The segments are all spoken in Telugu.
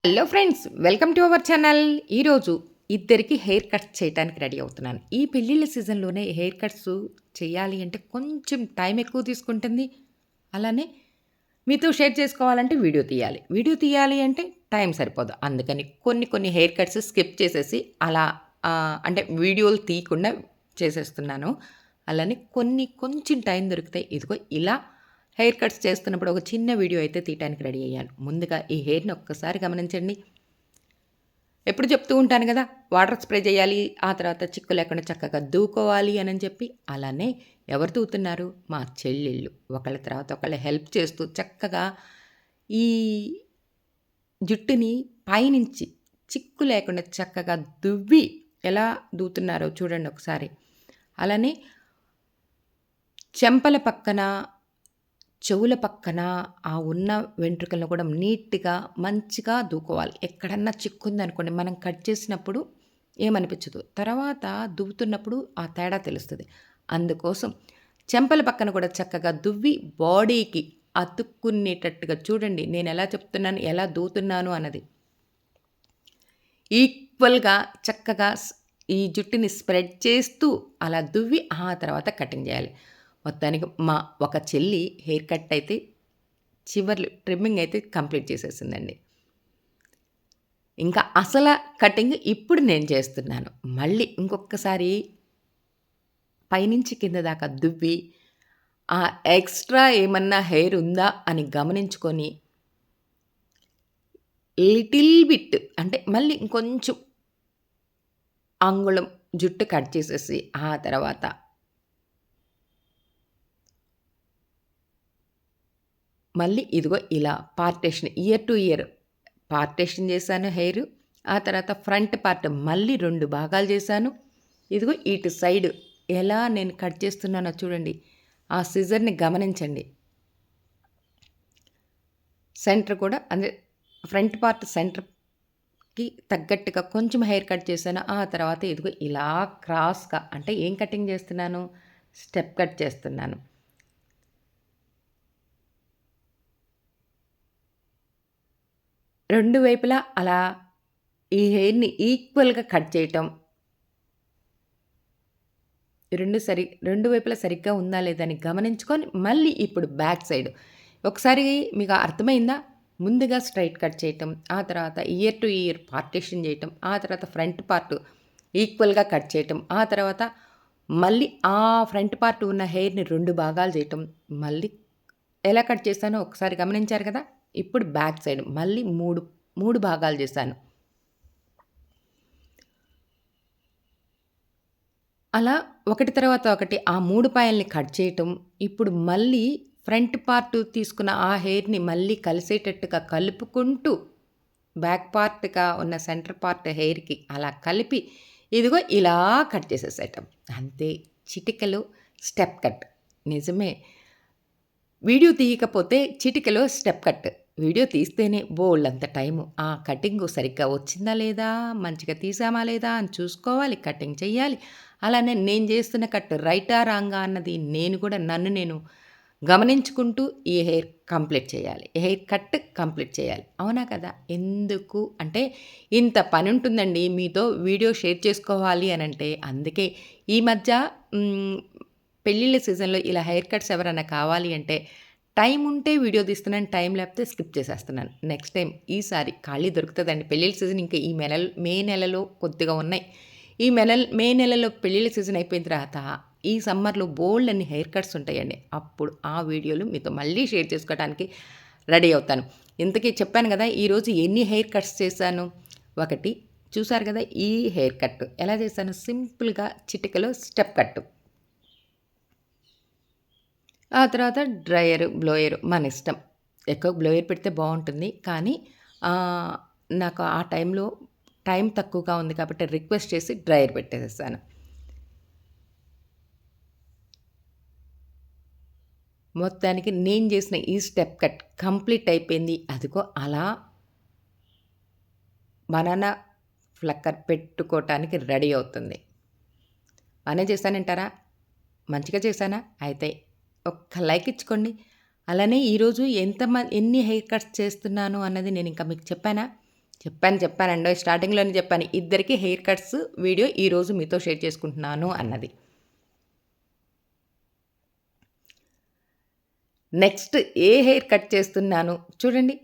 Hello friends, welcome to our channel. ఈరోజు ఇద్దరికి హెయిర్ కట్స్ చేయడానికి రెడీ అవుతున్నాను. ఈ పెళ్ళిళ్ళ సీజన్‌లోనే హెయిర్ కట్స్ చేయాలి అంటే కొంచెం టైం ఎక్కువ తీసుకుంటుంది. అలానే మీతో షేర్ చేసుకోవాలంటే వీడియో తీయాలి. వీడియో తీయాలి అంటే టైం సరిపోదు. అందుకని కొన్ని హెయిర్ కట్స్ స్కిప్ చేసేసి అలా అంటే వీడియోలు తీయకుండా చేసేస్తున్నాను. అలానే కొంచెం టైం దొరికితే ఇదిగో ఇలా హెయిర్ కట్స్ చేస్తున్నప్పుడు ఒక చిన్న వీడియో అయితే తీయటానికి రెడీ అయ్యాను. ముందుగా ఈ హెయిర్‌ని ఒక్కసారి గమనించండి. ఎప్పుడు చెప్తూ ఉంటాను కదా! వాటర్ స్ప్రే చేయాలి. ఆ తర్వాత చిక్కు లేకుండా చక్కగా దూకోవాలి అనని చెప్పి. అలానే ఎవరు దూతున్నారు? మా చెల్లెళ్ళు. ఒకళ్ళ తర్వాత ఒకళ్ళు హెల్ప్ చేస్తూ చక్కగా ఈ జుట్టుని పైనుంచి చిక్కు లేకుండా చక్కగా దువ్వి ఎలా దూతున్నారో చూడండి ఒకసారి. అలానే చెంపల పక్కన, చెవుల పక్కన ఆ ఉన్న వెంట్రుకలను కూడా నీట్‌గా మంచిగా దూకోవాలి. ఎక్కడన్నా చిక్కుందనుకోండి మనం కట్ చేసినప్పుడు ఏమనిపించదు. తర్వాత దువ్వుతున్నప్పుడు ఆ తేడా తెలుస్తది. అందుకోసం చెంపల పక్కన కూడా చక్కగా దువ్వి బాడీకి అతుక్కునేటట్టుగా చూడండి నేనెలా చెప్తున్నాను, ఎలా దూవుతున్నాను అన్నది. ఈక్వల్‌గా చక్కగా ఈ జుట్టుని స్ప్రెడ్ చేస్తూ అలా దువ్వి ఆ తర్వాత కటింగ్ చేయాలి. మొత్తానికి మా ఒక చెల్లి హెయిర్ కట్ అయితే చివర్లు ట్రిమ్మింగ్ అయితే కంప్లీట్ చేసేసిందండి. ఇంకా అసల కటింగ్ ఇప్పుడు నేను చేస్తున్నాను. మళ్ళీ ఇంకొకసారి పైనుంచి కింద దాకా దువ్వి, ఆ ఎక్స్‌ట్రా ఏమన్నా హెయిర్ ఉందా అని గమనించుకొని, లిటిల్ బిట్ అంటే మళ్ళీ ఇంకొంచెం అంగుళం జుట్టు కట్ చేసేసి, ఆ తర్వాత మళ్ళీ ఇదిగో ఇలా partition year to year partition చేశాను హెయిరు. ఆ తర్వాత ఫ్రంట్ పార్ట్ మళ్ళీ 2 భాగాలు చేశాను. ఇదిగో ఇటు సైడు ఎలా నేను కట్ చేస్తున్నానో చూడండి. ఆ సిజర్‌ని గమనించండి. సెంటర్ కూడా అంటే ఫ్రంట్ పార్ట్ సెంటర్‌కి తగ్గట్టుగా కొంచెం హెయిర్ కట్ చేశాను. ఆ తర్వాత ఇదిగో ఇలా క్రాస్‌గా అంటే ఏం కటింగ్ చేస్తున్నాను? స్టెప్ కట్ చేస్తున్నాను. 2 వైపులా అలా ఈ హెయిర్‌ని ఈక్వల్‌గా కట్ చేయటం. 2 వైపులా సరిగ్గా ఉందా లేదా అని గమనించుకొని మళ్ళీ ఇప్పుడు బ్యాక్ సైడ్. ఒకసారి మీకు అర్థమైందా? ముందుగా స్ట్రెయిట్ కట్ చేయటం. ఆ తర్వాత ఇయర్ టు ఇయర్ పార్టిషన్ చేయటం. ఆ తర్వాత ఫ్రంట్ పార్ట్ ఈక్వల్‌గా కట్ చేయటం. ఆ తర్వాత మళ్ళీ ఆ ఫ్రంట్ పార్ట్ ఉన్న హెయిర్‌ని 2 భాగాలు చేయటం. మళ్ళీ ఎలా కట్ చేశానో ఒకసారి గమనించారు కదా! ఇప్పుడు బ్యాక్ సైడ్ మళ్ళీ 3 భాగాలు చేశాను. అలా ఒకటి తర్వాత ఒకటి ఆ 3 పాయల్ని కట్ చేయటం. ఇప్పుడు మళ్ళీ ఫ్రంట్ పార్ట్ తీసుకున్న ఆ హెయిర్‌ని మళ్ళీ కలిసేటట్టుగా కలుపుకుంటూ బ్యాక్ పార్ట్‌గా ఉన్న సెంటర్ పార్ట్ హెయిర్‌కి అలా కలిపి ఇదిగో ఇలా కట్ చేసేసేయటం. అంతే చిటికెలో స్టెప్ కట్. నిజమే. వీడియో తీయకపోతే చిటికెలో స్టెప్ కట్. వీడియో తీస్తేనే బోలెడంత టైము. ఆ కటింగు సరిగ్గా వచ్చిందా లేదా? మంచిగా తీసామా లేదా? అని చూసుకోవాలి. కటింగ్ చెయ్యాలి. అలానే నేను చేస్తున్న కట్ రైటా? రాంగా? అన్నది నేను కూడా నన్ను నేను గమనించుకుంటూ ఈ హెయిర్ కంప్లీట్ చేయాలి. హెయిర్ కట్ కంప్లీట్ చేయాలి. అవునా కదా? ఎందుకు అంటే ఇంత పనుంటుందండి. మీతో వీడియో షేర్ చేసుకోవాలి అనంటే అందుకే ఈ మధ్య హ్మ్. పెళ్ళిళ్ళ సీజన్‌లో ఇలా హెయిర్ కట్స్ ఎవరైనా కావాలి అంటే టైం ఉంటే వీడియో తీస్తున్నాను. టైం లేకపోతే స్కిప్ చేసేస్తున్నాను. నెక్స్ట్ టైమ్ ఈసారి ఖాళీ దొరుకుతదండి. పెళ్ళిళ్ళ సీజన్ ఇంకా ఈ మే నెలలో కొద్దిగా ఉన్నాయి. ఈ మే నెలలో పెళ్ళిళ్ళ సీజన్ అయిపోయిన తర్వాత ఈ సమ్మర్‌లో బోలెడన్ని హెయిర్ కట్స్ ఉంటాయండి. అప్పుడు ఆ వీడియోలు మీతో మళ్ళీ షేర్ చేసుకోవడానికి రెడీ అవుతాను. ఇంతకీ చెప్పాను గదా! ఈరోజు ఎన్ని హెయిర్ కట్స్ చేశాను. ఒకటి చూసారు గదా! ఈ హెయిర్ కట్ ఎలా చేశాను సింపుల్‌గా చిటికెలో స్టెప్ కట్. ఆ తర్వాత డ్రైయరు, బ్లోయరు మనిష్టం. ఎక్కువ బ్లోయర్ పెడితే బావుంటుంది. కానీ ఆహ్, నాకు ఆ టైం తక్కువగా ఉంది కాబట్టి రిక్వెస్ట్ చేసి డ్రైయర్ పెట్టేసేసాను. మొత్తానికి నేను చేసిన ఈ స్టెప్ కట్ కంప్లీట్ అయిపోయింది. అదిగో అలా బనానా ఫ్లక్కర్ పెట్టుకోవటానికి రెడీ అవుతుంది. బానే చేశానంటారా? మంచిగా చేశానా? అయితే ఒక్క లైక్ ఇచ్చుకోండి. అలానే ఈరోజు ఎన్ని హెయిర్ కట్స్ చేస్తున్నాను అన్నది నేనింకా మీకు చెప్పానా? చెప్పానండోయ్. స్టార్టింగ్‌లోనే చెప్పాను. ఇద్దరికీ హెయిర్ కట్స్ వీడియో ఈరోజు మీతో షేర్ చేసుకుంటున్నాను అన్నది. నెక్స్ట్ ఏ హెయిర్ కట్ చేస్తున్నాను చూడండి.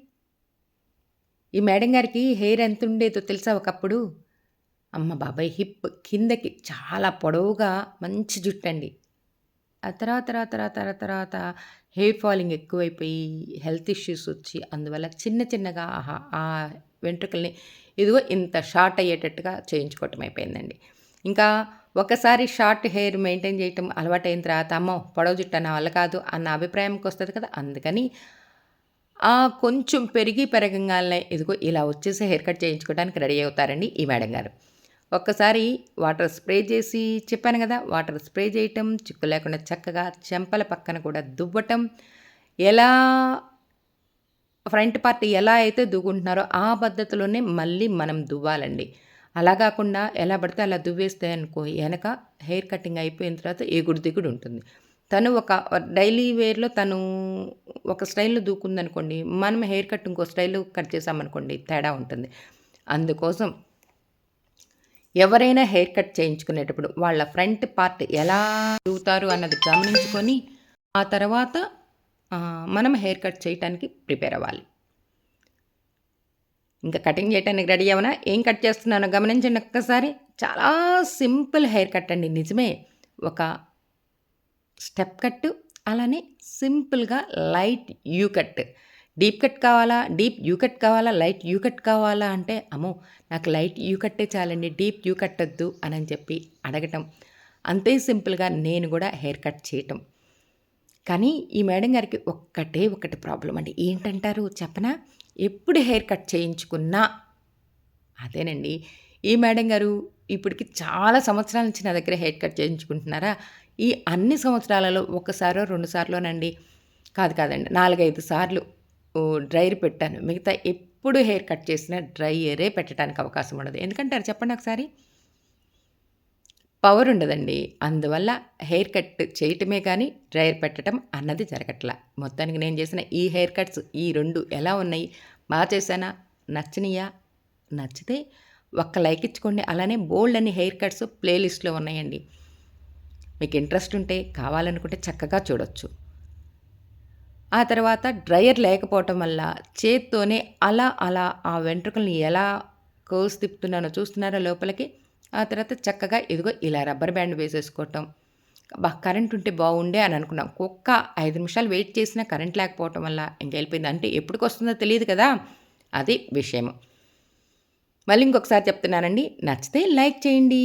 ఈ మేడం గారికి హెయిర్ ఎంతుండేదో తెలుసా ఒకప్పుడు? అమ్మ బాబోయ్! హిప్ కిందకి చాలా పొడవుగా మంచి జుట్టండి. ఆ తర్వాత హెయిర్ ఫాలింగ్ ఎక్కువైపోయి, హెల్త్ ఇష్యూస్ వచ్చి, అందువల్ల చిన్న చిన్నగా ఆ వెంట్రుకల్ని ఇదిగో ఇంత షార్ట్ అయ్యేటట్టుగా చేయించుకోవటం అయిపోయిందండి. ఇంకా ఒకసారి షార్ట్ హెయిర్ మెయింటైన్ చేయటం అలవాటయిన తర్వాత, అమ్మో! పొడవు జుట్టు నా వల్ల కాదు అన్న అభిప్రాయంకొస్తది కదా! అందుకని కొంచెం పెరగంగాల్నే ఇదిగో ఇలా వచ్చేసి హెయిర్ కట్ చేయించుకోవడానికి రెడీ అవుతారండి ఈ మేడం గారు. ఒక్కసారి వాటర్ స్ప్రే చేసి చెప్పాను గదా! వాటర్ స్ప్రే చేయటం, చిక్కు లేకుండా చక్కగా చెంపల పక్కన కూడా దువ్వటం. ఎలా ఫ్రంట్ పార్ట్ ఎలా అయితే దువ్వుకుంటున్నారో ఆ పద్ధతిలోనే మళ్ళీ మనం దువ్వాలండి. అలా గాకుండా ఎలా పడితే అలా దువ్వేస్తే అనుకో ఎనక హెయిర్ కటింగ్ అయిపోయిన తర్వాత ఎగుడు దిగుడు ఉంటుంది. తను ఒక డైలీ వేర్‌లో తను ఒక స్టైల్‌లో దువ్వుకుందనుకోండి, మనం హెయిర్ కట్ ఇంకో స్టైల్‌లో కట్ చేశామనుకోండి తేడా ఉంటుంది. అందుకోసం ఎవరైనా హెయిర్ కట్ చేయించుకునేటప్పుడు వాళ్ళ ఫ్రంట్ పార్ట్ ఎలా దువ్వుతారు అన్నది గమనించుకొని, ఆ తర్వాత మనం హెయిర్ కట్ చేయటానికి ప్రిపేర్ అవ్వాలి. ఇంకా కటింగ్ చేయటానికి రెడీ అవ్వనా? ఏం కట్ చేస్తున్నానో గమనించండి ఒక్కసారి. చాలా సింపుల్ హెయిర్ కట్ అండి. నిజమే. ఒక స్టెప్ కట్, అలానే సింపుల్‌గా light you cut. Deep cut కావాలా? డీప్ యూ కట్ కావాలా? లైట్ యూ కట్ కావాలా? అంటే అమ్మో! నాకు లైట్ యూ కట్టే చాలండి. డీప్ యూ కట్ వద్దు అనని చెప్పి అడగటం. అంతే సింపుల్‌గా నేను గూడా హెయిర్ కట్ చేయటం. కానీ ఈ మేడం గారికి ఒకటి ప్రాబ్లమ్ అండి. ఏంటంటారు చెప్పనా? ఎప్పుడు హెయిర్ కట్ చేయించుకున్నా అదేనండి. ఈ మేడం గారు ఇప్పటికి చాలా సంవత్సరాల నుంచి నా దగ్గర హెయిర్ కట్ చేయించుకుంటున్నారా? ఈ అన్ని సంవత్సరాలలో ఒకసారో, 2 సార్లోనండి. కాదండి. 4, 5 సార్లు డ్రైయర్ పెట్టాను. మిగతా ఎప్పుడు హెయిర్ కట్ చేసినా డ్రైయరే పెట్టడానికి అవకాశం ఉండదు. ఎందుకంటారు చెప్పండి ఒకసారి? పవర్ ఉండదండి. అందువల్ల హెయిర్ కట్ చేయటమే కానీ, డ్రైయర్ పెట్టటం అన్నది జరగట్లా. మొత్తానికి నేను చేసిన ఈ హెయిర్ కట్స్ ఈ 2 ఎలా ఉన్నాయి? చేశానా? నచ్చినియా? నచ్చితే ఒక్క లైక్ ఇచ్చుకోండి. అలానే బోలెడన్ని హెయిర్ కట్స్ ప్లే లిస్ట్‌లో ఉన్నాయండి. మీకు ఇంట్రెస్ట్ ఉంటే కావాలనుకుంటే చక్కగా చూడొచ్చు. ఆ తర్వాత డ్రైయర్ లేకపోవటం వల్ల చేత్తోనే అలా ఆ వెంట్రుకల్ని ఎలా కర్వ్స్ తిప్పుతున్నానో చూస్తున్నారా లోపలికి? ఆ తర్వాత చక్కగా ఇదిగో ఇలా రబ్బర్ బ్యాండ్ వేసేసుకోవటం. అబ్బా! కరెంట్ ఉంటే బాగుండే అని అనుకున్నాం. 5 నిమిషాలు వెయిట్ చేసినా కరెంట్ లేకపోవటం వల్ల ఇంక వెళ్ళిపోయింది. అంటే ఎప్పటికొస్తుందో తెలీదు కదా! అది విషయము. మళ్ళీ ఇంకొకసారి చెప్తున్నానండి. నచ్చితే లైక్ చేయండి.